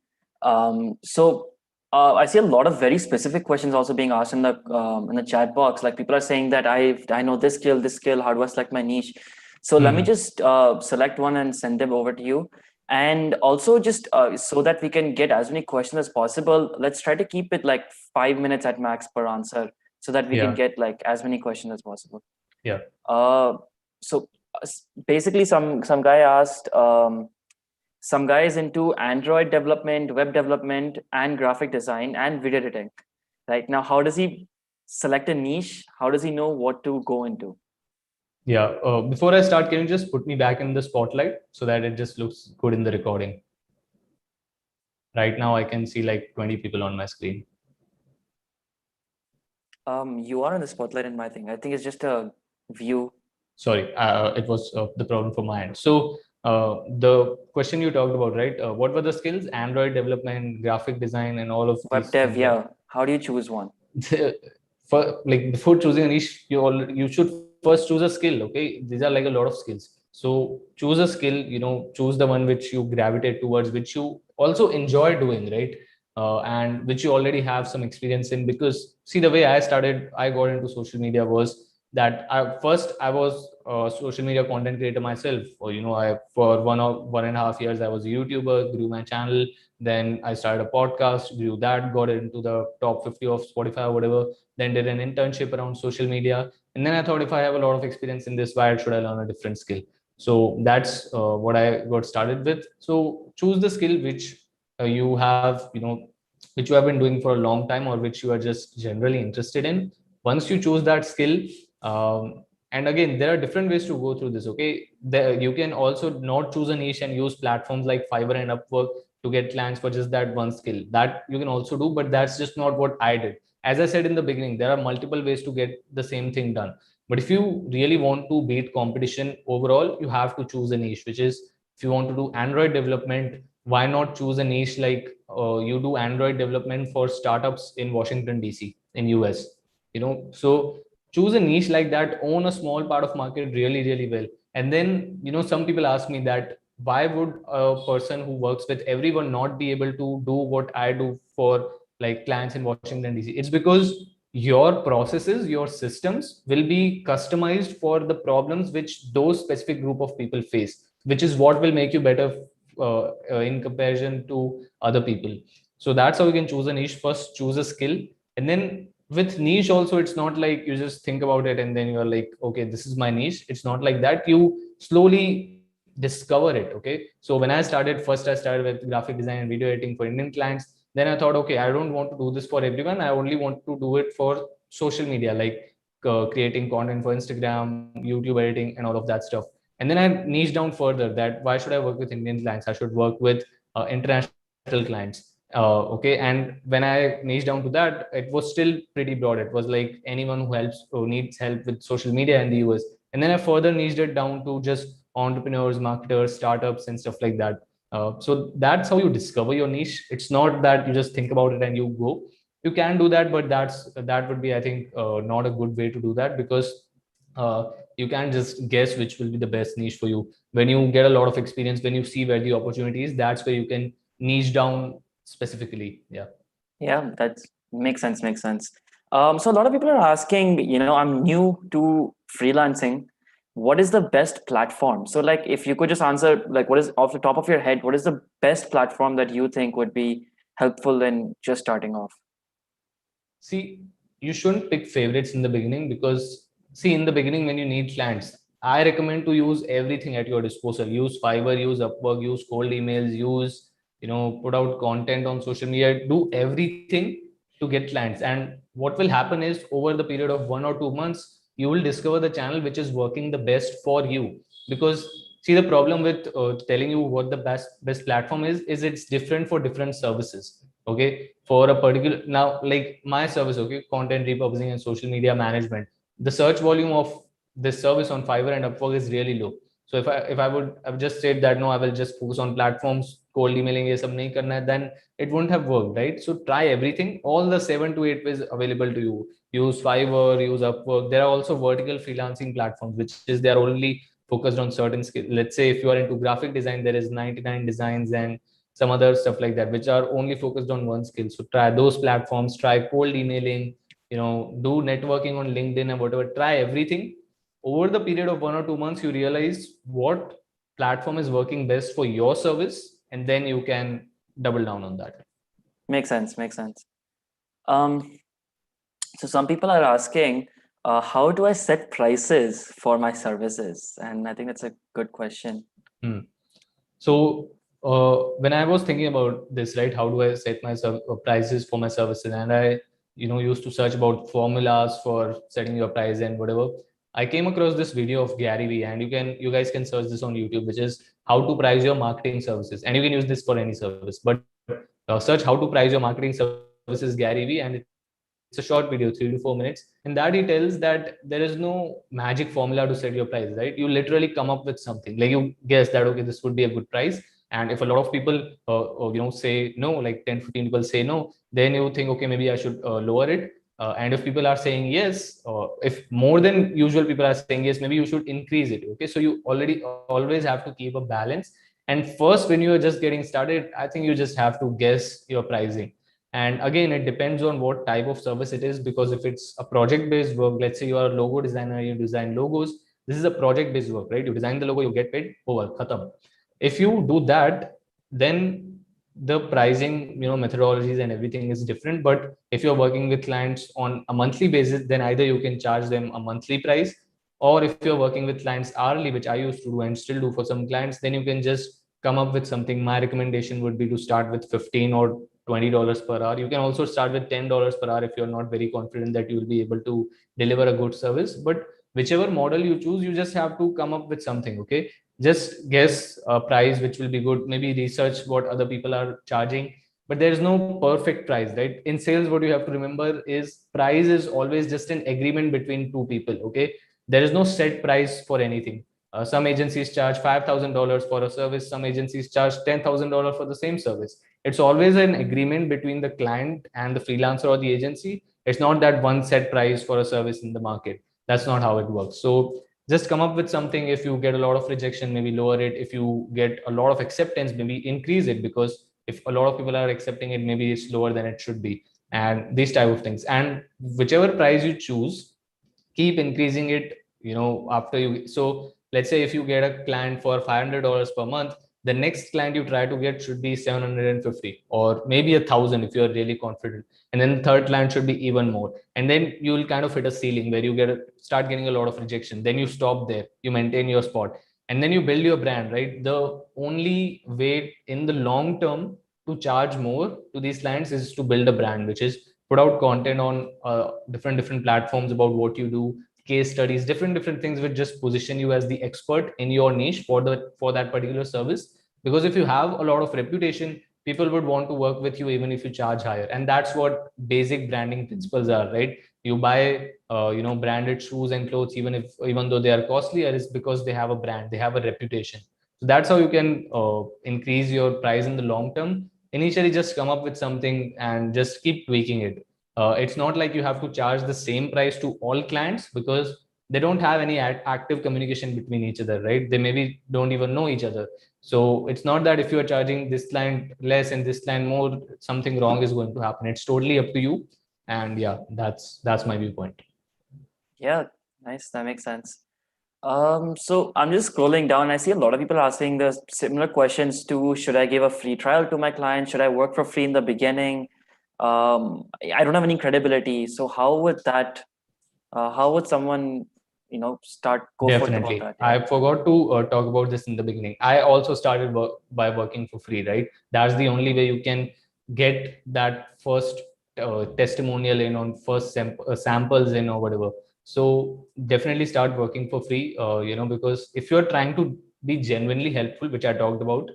So I see a lot of very specific questions also being asked in the chat box. Like people are saying that I know this skill. How do I select my niche? So let me just select one and send them over to you. And also just so that we can get as many questions as possible, let's try to keep it like 5 minutes at max per answer, so that we can get like as many questions as possible. Yeah. So basically, some guy asked. Some guy is into Android development, web development, and graphic design and video editing. Right now, how does he select a niche? How does he know what to go into? Yeah. Before I start, can you just put me back in the spotlight so that it just looks good in the recording? Right now, I can see like 20 people on my screen. You are in the spotlight in my thing. I think it's just a view. Sorry, it was the problem from my end. So the question you talked about, right? What were the skills? Android development, graphic design, and all of Web these dev, things, yeah. right? How do you choose one? Before choosing a niche, you should first choose a skill. Okay, these are like a lot of skills. So choose a skill. Choose the one which you gravitate towards, which you also enjoy doing, right? And which you already have some experience in. Because see, the way I got into social media was that I was a social media content creator myself. Or I for 1.5 years I was a YouTuber, grew my channel. Then I started a podcast, grew that, got into the top 50 of Spotify or whatever. Then did an internship around social media. And then I thought, if I have a lot of experience in this, why should I learn a different skill? So that's what I got started with. So choose the skill which you have, which you have been doing for a long time, or which you are just generally interested in. Once you choose that skill, and again, there are different ways to go through this. Okay, you can also not choose a niche and use platforms like Fiverr and Upwork to get clients for just that one skill. That you can also do, but that's just not what I did. As I said in the beginning, there are multiple ways to get the same thing done. But if you really want to beat competition overall, you have to choose a niche, which is, if you want to do Android development, why not choose a niche like you do Android development for startups in Washington, D.C., in US? So choose a niche like that, own a small part of market really, really well. And then, some people ask me that, why would a person who works with everyone not be able to do what I do for like clients in Washington, D.C.? It's because your processes, your systems will be customized for the problems which those specific group of people face, which is what will make you better in comparison to other people. So that's how you can choose a niche. First, choose a skill. And then with niche also, it's not like you just think about it and then you're like, okay, this is my niche. It's not like that. You slowly discover it. Okay. So when I started with graphic design and video editing for Indian clients. Then I thought, okay, I don't want to do this for everyone. I only want to do it for social media, like creating content for Instagram, YouTube editing, and all of that stuff. And then I niche down further, that why should I work with Indian clients? I should work with international settle clients. Okay, and when I niched down to that, it was still pretty broad. It was like anyone who needs help with social media in the US. And then I further niched it down to just entrepreneurs, marketers, startups, and stuff like that. So that's how you discover your niche. It's not that you just think about it and you go. You can do that, but that would be, I think, not a good way to do that, because uh, you can't just guess which will be the best niche for you. When you get a lot of experience, when you see where the opportunity is, that's where you can niche down specifically. Yeah, that makes sense. Makes sense. So a lot of people are asking, I'm new to freelancing. What is the best platform? So like, if you could just answer, like, what is off the top of your head, what is the best platform that you think would be helpful in just starting off? See, you shouldn't pick favorites in the beginning, because see, in the beginning when you need clients, I recommend to use everything at your disposal. Use Fiverr, use Upwork, use cold emails, use, put out content on social media, do everything to get clients. And what will happen is, over the period of 1 or 2 months, you will discover the channel which is working the best for you. Because see, the problem with telling you what the best platform is it's different for different services. Okay, for a particular, now like my service, okay, content repurposing and social media management, the search volume of this service on Fiverr and Upwork is really low. So if I would just state that no, I will just focus on platforms, cold emailing ye sab nahi karna hai, then it wouldn't have worked, right? So try everything, all the 7 to 8 ways available to you. Use Fiverr, use Upwork. There are also vertical freelancing platforms, which is they are only focused on certain skills. Let's say if you are into graphic design, there is 99 designs and some other stuff like that, which are only focused on one skill. So try those platforms, try cold emailing, do networking on LinkedIn and whatever, try everything. Over the period of 1 or 2 months, you realize what platform is working best for your service, and then you can double down on that. Makes sense. Makes sense. So some people are asking, how do I set prices for my services? And I think that's a good question. So when I was thinking about this, right, how do I set my prices for my services, and I used to search about formulas for setting your price and whatever, I came across this video of Gary Vee, and you guys can search this on YouTube, which is how to price your marketing services, and you can use this for any service. But search how to price your marketing services Gary Vee, and it's a short video, 3 to 4 minutes. In that he tells that there is no magic formula to set your price, right? You literally come up with something, like you guess that okay, this would be a good price. And if a lot of people say no, like 10-15 people say no, then you think okay, maybe I should lower it. And if people are saying yes, if more than usual people are saying yes, maybe you should increase it. Okay, so you always have to keep a balance. And first, when you are just getting started, I think you just have to guess your pricing. And again, it depends on what type of service it is, because if it's a project based work, let's say you are a logo designer, you design logos, this is a project based work, right? You design the logo, you get paid, over, khatam. If you do that, then the pricing methodologies and everything is different. But if you're working with clients on a monthly basis, then either you can charge them a monthly price, or if you're working with clients hourly, which I used to do and still do for some clients, then you can just come up with something. My recommendation would be to start with 15 or $20 per hour. You can also start with $10 per hour if you're not very confident that you will be able to deliver a good service. But whichever model you choose, you just have to come up with something. Okay, just guess a price which will be good, maybe research what other people are charging. But there is no perfect price, right? In sales, what you have to remember is price is always just an agreement between two people. Okay, there is no set price for anything. Some agencies charge $5,000 for a service, some agencies charge $10,000 for the same service. It's always an agreement between the client and the freelancer or the agency. It's not that one set price for a service in the market. That's not how it works. So just come up with something. If you get a lot of rejection, maybe lower it. If you get a lot of acceptance, maybe increase it, because if a lot of people are accepting it, maybe it's lower than it should be, and these type of things. And whichever price you choose, keep increasing it after you. So let's say if you get a client for $500 per month, the next client you try to get should be 750 or maybe 1,000 if you're really confident. And then the third client should be even more. And then you will kind of hit a ceiling where you start getting a lot of rejection. Then you stop there, you maintain your spot, and then you build your brand, right? The only way in the long term to charge more to these clients is to build a brand, which is put out content on different platforms about what you do, case studies, different things which just position you as the expert in your niche for that particular service. Because if you have a lot of reputation, people would want to work with you even if you charge higher. And that's what basic branding principles are, right? You buy branded shoes and clothes, even though they are costlier, is because they have a brand, they have a reputation. So that's how you can increase your price in the long term. Initially, just come up with something and just keep tweaking it. It's not like you have to charge the same price to all clients, because they don't have any active communication between each other, right? They maybe don't even know each other. So it's not that if you are charging this client less and this client more, something wrong is going to happen. It's totally up to you. And yeah, that's my viewpoint. Yeah, nice. That makes sense. So I'm just scrolling down. I see a lot of people asking the similar questions to, should I give a free trial to my client? Should I work for free in the beginning? I don't have any credibility. So how would someone, start go for it about Definitely. that? I forgot to talk about this in the beginning. I also started by working for free, right? That's the only way you can get that first testimonial in, on first samples in or whatever. So definitely start working for free, because if you're trying to be genuinely helpful, which I talked about,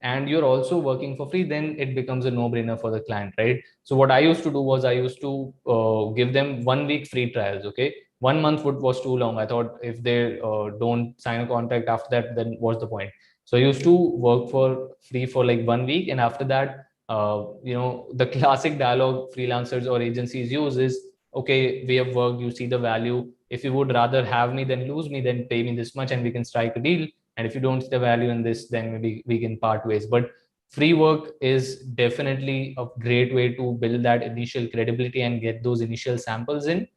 and you're also working for free, then it becomes a no-brainer for the client, right? So what I used to do was I used to give them 1 week free trials. Okay, 1 month was too long. I thought if they don't sign a contract after that, then what's the point? So I used to work for free for like 1 week, and after that, the classic dialogue freelancers or agencies use is, okay, we have worked, you see the value. If you would rather have me than lose me, then pay me this much and we can strike a deal. And if you don't see the value in this, then maybe we can part ways. But free work is definitely a great way to build that initial credibility and get those initial samples in.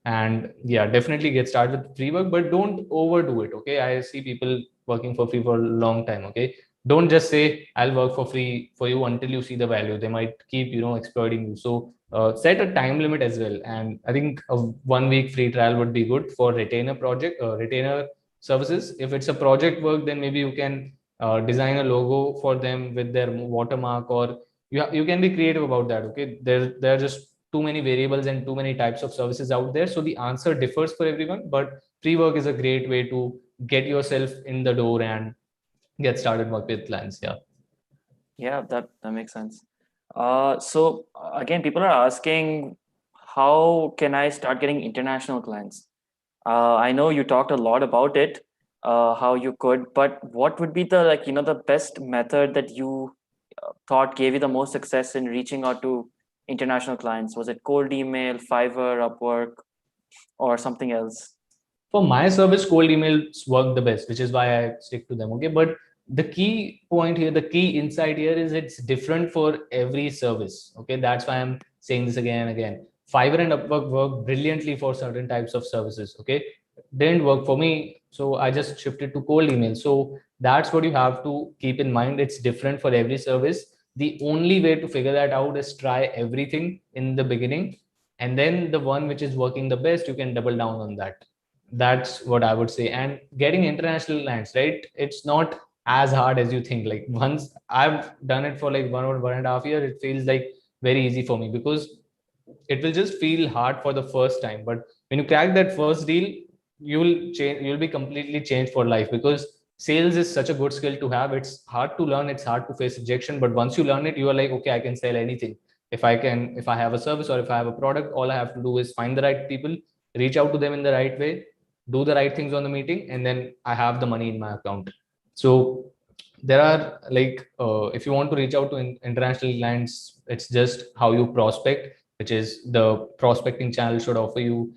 And yeah, definitely get started with free work, but don't overdo it. Okay, I see people working for free for a long time. Okay, don't just say I'll work for free for you until you see the value. They might keep exploiting you. So set a time limit as well. And I think a 1 week free trial would be good for retainer services. If it's a project work, then maybe you can design a logo for them with their watermark, or you can be creative about that. Okay, there are just too many variables and too many types of services out there, so the answer differs for everyone. But free work is a great way to get yourself in the door and get started work with clients. Yeah. Yeah, that makes sense. So again, people are asking, how can I start getting international clients? I know you talked a lot about it, how you could, but what would be the best method that you thought gave you the most success in reaching out to international clients? Was it cold email, Fiverr, Upwork, or something else? For my service, cold emails work the best, which is why I stick to them. Okay, but the key point here, the key insight here is it's different for every service. Okay, that's why I'm saying this again and again. Fiverr and Upwork work brilliantly for certain types of services. Okay, didn't work for me, so I just shifted to cold email. So that's what you have to keep in mind. It's different for every service. The only way to figure that out is try everything in the beginning, and then the one which is working the best, you can double down on that. That's what I would say. And getting international clients, right, it's not as hard as you think. Like, once I've done it for like 1 or 1.5 years, it feels like very easy for me, because it will just feel hard for the first time, but when you crack that first deal, you'll be completely changed for life, because sales is such a good skill to have. It's hard to learn, it's hard to face rejection, but once you learn it, you are like, okay, I can sell anything. If I have a service or if I have a product, all I have to do is find the right people, reach out to them in the right way, do the right things on the meeting, and then I have the money in my account. So there are like, if you want to reach out to international clients, it's just how you prospect, which is the prospecting channel should offer you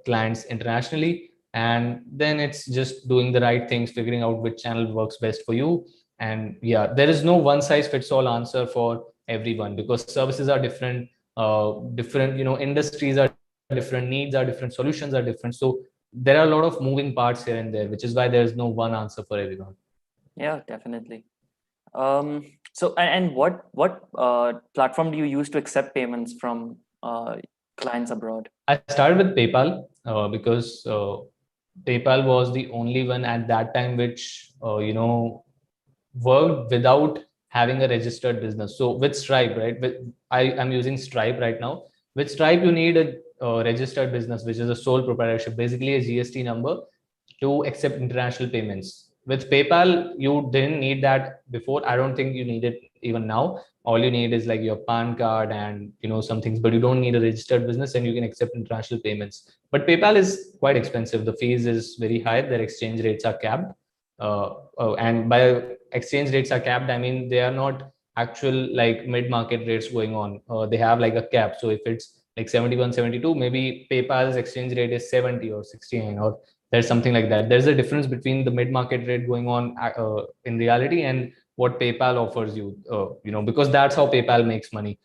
clients internationally. And then it's just doing the right things, figuring out which channel works best for you. And yeah, there is no one size fits all answer for everyone, because services are different, industries are different, needs are different, solutions are different. So there are a lot of moving parts here and there, which is why there's no one answer for everyone. Yeah, definitely. So and what platform do you use to accept payments from clients abroad? I started with PayPal because PayPal was the only one at that time which worked without having a registered business. So with Stripe, right? I am using Stripe right now. With Stripe, you need a registered business, which is a sole proprietorship, basically a GST number, to accept international payments. With PayPal, you didn't need that before. I don't think you need it even now. all you need is like your PAN card and some things, but you don't need a registered business, and you can accept international payments. But PayPal is quite expensive. The fees is very high. Their exchange rates are capped. And by exchange rates are capped, I mean they are not actual like mid-market rates going on. They have like a cap. So if it's like 71, 72, maybe PayPal's exchange rate is 70 or 69, or there's something like that. There's a difference between the mid-market rate going on in reality and what PayPal offers you, because that's how PayPal makes money.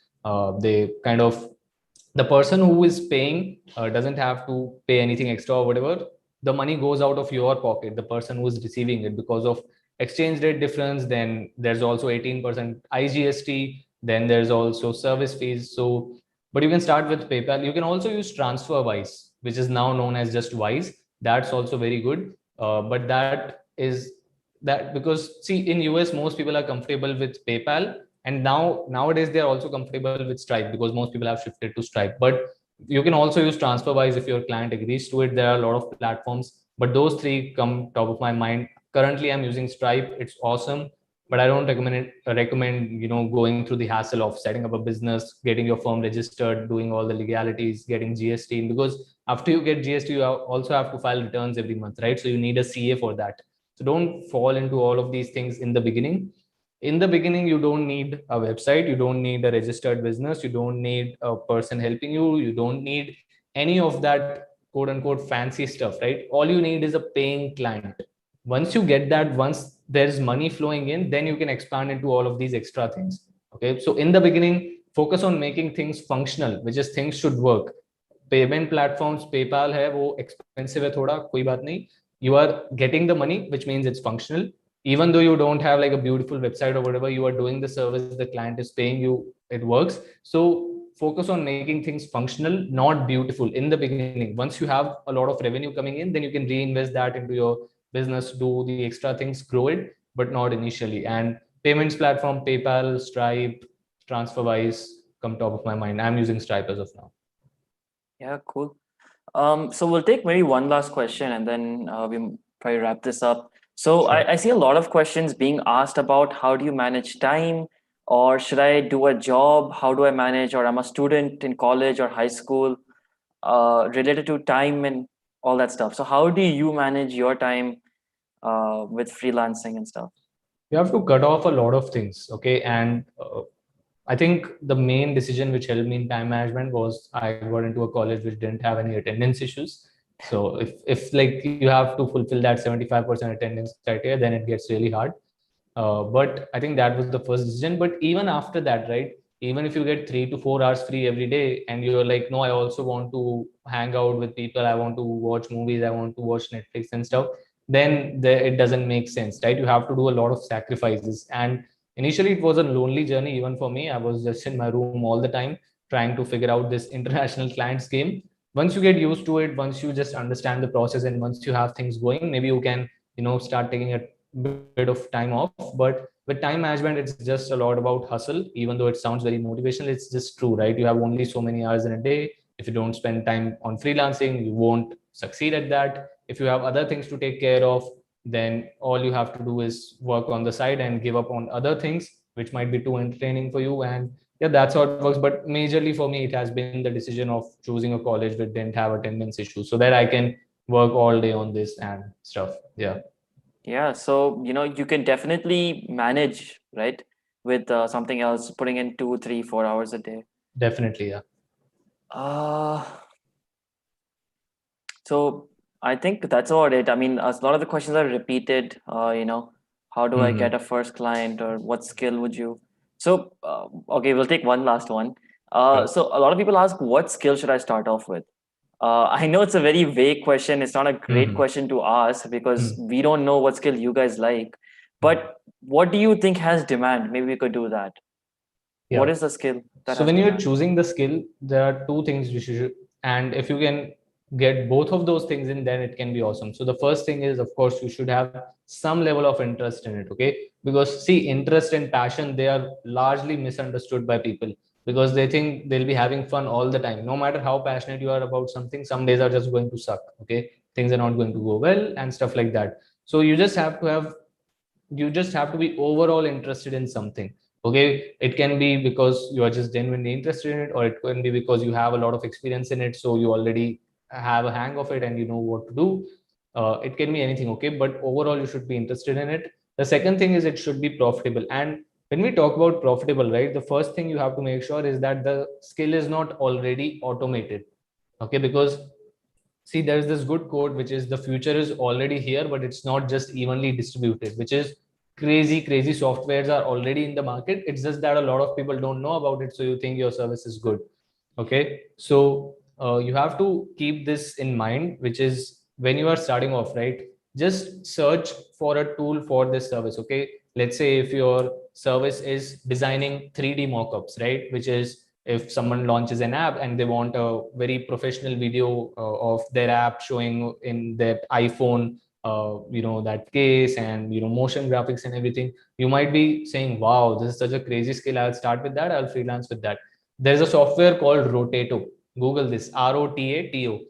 They kind of, the person who is paying doesn't have to pay anything extra or whatever. The money goes out of your pocket, the person who is receiving it, because of exchange rate difference. Then there's also 18% IGST. Then there's also service fees. So, but you can start with PayPal. You can also use TransferWise, which is now known as just Wise. That's also very good. But that is that because see, in US most people are comfortable with PayPal, and nowadays they are also comfortable with Stripe because most people have shifted to Stripe. But you can also use TransferWise if your client agrees to it. There are a lot of platforms, but those three come top of my mind. Currently I'm using Stripe. It's awesome, but I don't recommend going through the hassle of setting up a business, getting your firm registered, doing all the legalities, getting GST, because after you get GST you also have to file returns every month, right? So you need a CA for that. So don't fall into all of these things in the beginning. In the beginning, you don't need a website, you don't need a registered business, you don't need a person helping you, you don't need any of that quote unquote fancy stuff, right? All you need is a paying client. Once you get that, once there's money flowing in, then you can expand into all of these extra things. Okay, so in the beginning, focus on making things functional, which is things should work. Payment platforms, PayPal है वो expensive है थोड़ा, कोई बात नहीं. You are getting the money, which means it's functional. Even though you don't have like a beautiful website or whatever, you are doing the service, the client is paying you, it works. So focus on making things functional, not beautiful in the beginning. Once you have a lot of revenue coming in, then you can reinvest that into your business, do the extra things, grow it, but not initially. And payments platform, PayPal, Stripe, TransferWise come top of my mind. I'm using Stripe as of now. Yeah, cool. So we'll take maybe one last question and then we probably wrap this up. So Sure. I see a lot of questions being asked about how do you manage time, or should I do a job? How do I manage, or I'm a student in college or high school, related to time and all that stuff. So how do you manage your time with freelancing and stuff? You have to cut off a lot of things, okay? And I think the main decision which helped me in time management was I got into a college which didn't have any attendance issues. So if like you have to fulfill that 75% attendance criteria, then it gets really hard. But I think that was the first decision. But even after that, right? Even if you get 3 to 4 hours free every day, and you're like, no, I also want to hang out with people, I want to watch movies, I want to watch Netflix and stuff, then it doesn't make sense, right? You have to do a lot of sacrifices. And initially, it was a lonely journey, even for me. I was just in my room all the time trying to figure out this international clients game. Once you get used to it, once you just understand the process, and once you have things going, maybe you can, start taking a bit of time off. But with time management, it's just a lot about hustle. Even though it sounds very motivational, it's just true, right? You have only so many hours in a day. If you don't spend time on freelancing, you won't succeed at that. If you have other things to take care of, then all you have to do is work on the side and give up on other things which might be too entertaining for you. And yeah, that's how it works. But majorly for me, it has been the decision of choosing a college that didn't have attendance issues, so that I can work all day on this and stuff. Yeah, so you can definitely manage, right, with something else, putting in 2, 3, 4 hours a day. Definitely, yeah. So I think that's about it. I mean, a lot of the questions are repeated. How do I get a first client, or what skill would you? So okay, we'll take one last one. Sure. So a lot of people ask, what skill should I start off with? I know it's a very vague question. It's not a great question to ask because we don't know what skill you guys like. But what do you think has demand? Maybe we could do that. Yeah. What is the skill that So has when you're demand? choosing the skill, there are two things you should, and if you can get both of those things in, then it can be awesome. So the first thing is, of course, you should have some level of interest in it, okay? Because see, interest and passion, they are largely misunderstood by people, because they think they'll be having fun all the time. No matter how passionate you are about something, some days are just going to suck, okay? Things are not going to go well and stuff like that. So you just have to be overall interested in something. Okay, it can be because you are just genuinely interested in it, or it can be because you have a lot of experience in it, so you already have a hang of it and you know what to do. It can be anything, okay, but overall you should be interested in it. The second thing is it should be profitable. And when we talk about profitable, right, the first thing you have to make sure is that the skill is not already automated. Okay, because see, there's this good quote which is the future is already here, but it's not just evenly distributed, which is crazy softwares are already in the market. It's just that a lot of people don't know about it, so you think your service is good. Okay, so you have to keep this in mind, which is when you are starting off, right, just search for a tool for this service. Okay, let's say if your service is designing 3D mockups, right, which is if someone launches an app and they want a very professional video of their app showing in their iPhone, that case and motion graphics and everything, you might be saying, wow, this is such a crazy skill, I'll start with that, I'll freelance with that. There's a software called Rotato. Google this, Rotato,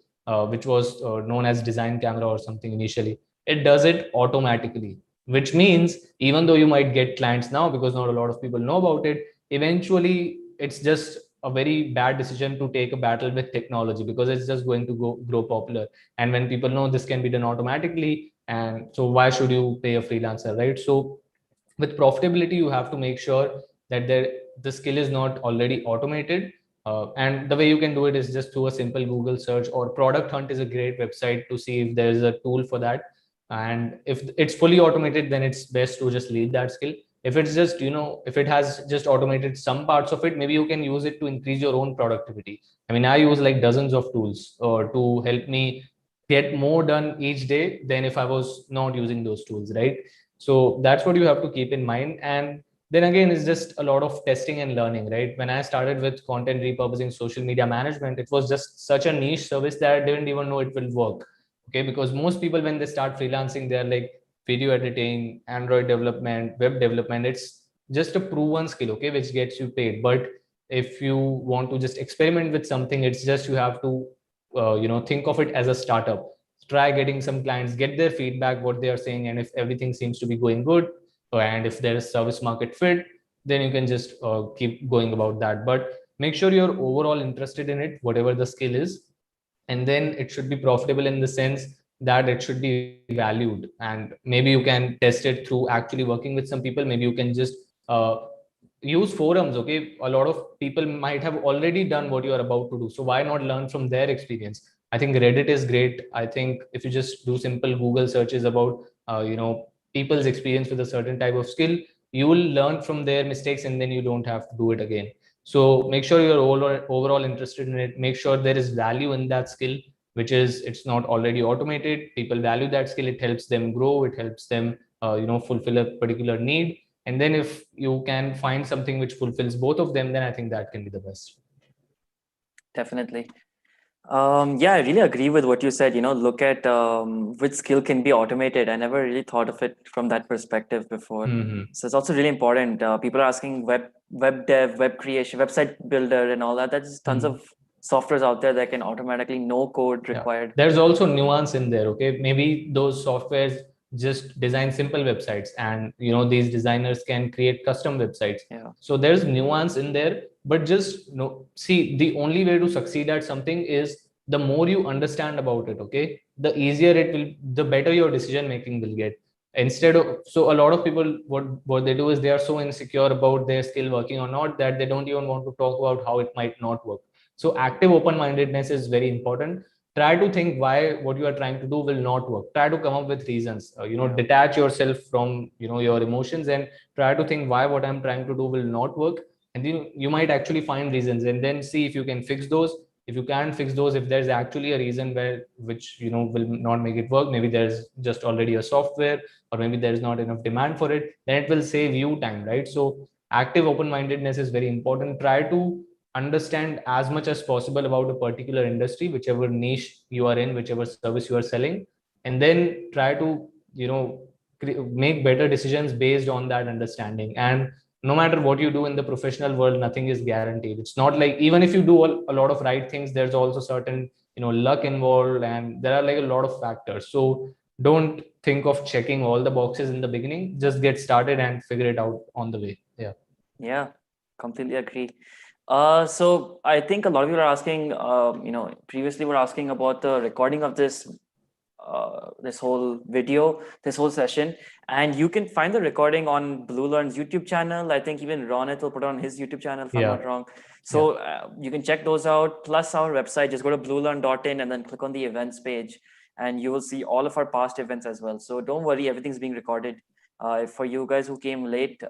which was known as Design Camera or something initially. It does it automatically, which means even though you might get clients now because not a lot of people know about it, eventually it's just a very bad decision to take a battle with technology because it's just going to grow popular. And when people know this can be done automatically, and so why should you pay a freelancer, right? So with profitability, you have to make sure that the skill is not already automated. And the way you can do it is just through a simple Google search, or Product Hunt is a great website to see if there is a tool for that. And if it's fully automated, then it's best to just leave that skill. If it's just, if it has just automated some parts of it, maybe you can use it to increase your own productivity. I mean, I use like dozens of tools to help me get more done each day than if I was not using those tools, right? So that's what you have to keep in mind. And then again, it's just a lot of testing and learning, right? When I started with content repurposing, social media management, it was just such a niche service that I didn't even know it will work. Okay, because most people, when they start freelancing, they're like video editing, Android development, web development. It's just a proven skill, okay, which gets you paid. But if you want to just experiment with something, it's just you have to, think of it as a startup. Try getting some clients, get their feedback, what they are saying, and if everything seems to be going good, and if there is service market fit, then you can just keep going about that. But make sure you're overall interested in it, whatever the skill is, and then it should be profitable in the sense that it should be valued. And maybe you can test it through actually working with some people. Maybe you can just uh, use forums. Okay, a lot of people might have already done what you are about to do, so why not learn from their experience? I think Reddit is great. I think if you just do simple Google searches about people's experience with a certain type of skill, you will learn from their mistakes and then you don't have to do it again. So make sure you're overall interested in it. Make sure there is value in that skill, which is it's not already automated. People value that skill. It helps them grow. It helps them, fulfill a particular need. And then if you can find something which fulfills both of them, then I think that can be the best. Definitely. Yeah, I really agree with what you said. Look at which skill can be automated. I never really thought of it from that perspective before. Mm-hmm. So it's also really important. People are asking web dev, web creation, website builder, and all that. There's tons of softwares out there that can automatically, no code required. There's also nuance in there. Okay, maybe those softwares just design simple websites, and these designers can create custom websites. Yeah. So there's nuance in there, but just see, the only way to succeed at something is the more you understand about it. Okay, the easier it will, the better your decision making will get. Instead of, so a lot of people, what they do is they are so insecure about their skill working or not that they don't even want to talk about how it might not work. So active open-mindedness is very important. Try to think why what you are trying to do will not work. Try to come up with reasons. Detach yourself from your emotions and try to think why what I'm trying to do will not work. And then you might actually find reasons, and then see if you can fix those. If you can fix those, if there's actually a reason which will not make it work, maybe there's just already a software, or maybe there's not enough demand for it, then it will save you time, right? So active open-mindedness is very important. Try to understand as much as possible about a particular industry, whichever niche you are in, whichever service you are selling, and then try to make better decisions based on that understanding. And no matter what you do in the professional world, nothing is guaranteed. It's not like, even if you do a lot of right things, there's also certain luck involved, and there are like a lot of factors. So don't think of checking all the boxes in the beginning. Just get started and figure it out on the way. Yeah. Yeah, completely agree. So I think a lot of you are asking, previously we're asking about the recording of this whole video, this whole session, and you can find the recording on Bluelearn's YouTube channel. I think even Ronit will put it on his YouTube channel if I'm not wrong. So you can check those out. Plus our website, just go to bluelearn.in and then click on the events page, and you will see all of our past events as well. So don't worry, everything's being recorded. For you guys who came late,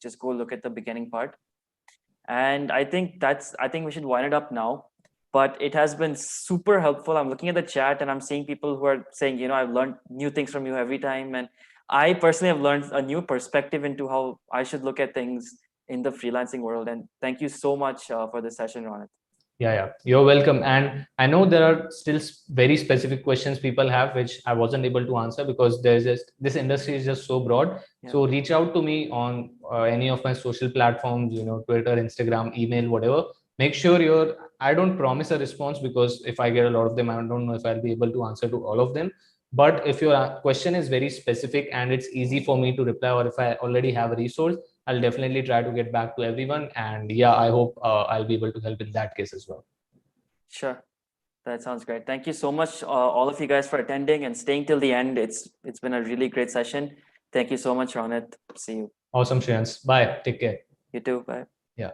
just go look at the beginning part. And I think we should wind it up now. But it has been super helpful. I'm looking at the chat and I'm seeing people who are saying, I've learned new things from you every time. And I personally have learned a new perspective into how I should look at things in the freelancing world. And thank you so much for this session, Ronit. Yeah, you're welcome. And I know there are still very specific questions people have, which I wasn't able to answer because there's just this industry is just so broad. Yeah. So reach out to me on any of my social platforms, Twitter, Instagram, email, whatever. Make sure I don't promise a response because if I get a lot of them, I don't know if I'll be able to answer to all of them. But if your question is very specific and it's easy for me to reply, or if I already have a resource, I'll definitely try to get back to everyone. And yeah, I hope I'll be able to help in that case as well. Sure. That sounds great. Thank you so much, all of you guys, for attending and staying till the end. It's been a really great session. Thank you so much, Ronit. See you. Awesome, Shreyans. Bye. Take care. You too. Bye. Yeah.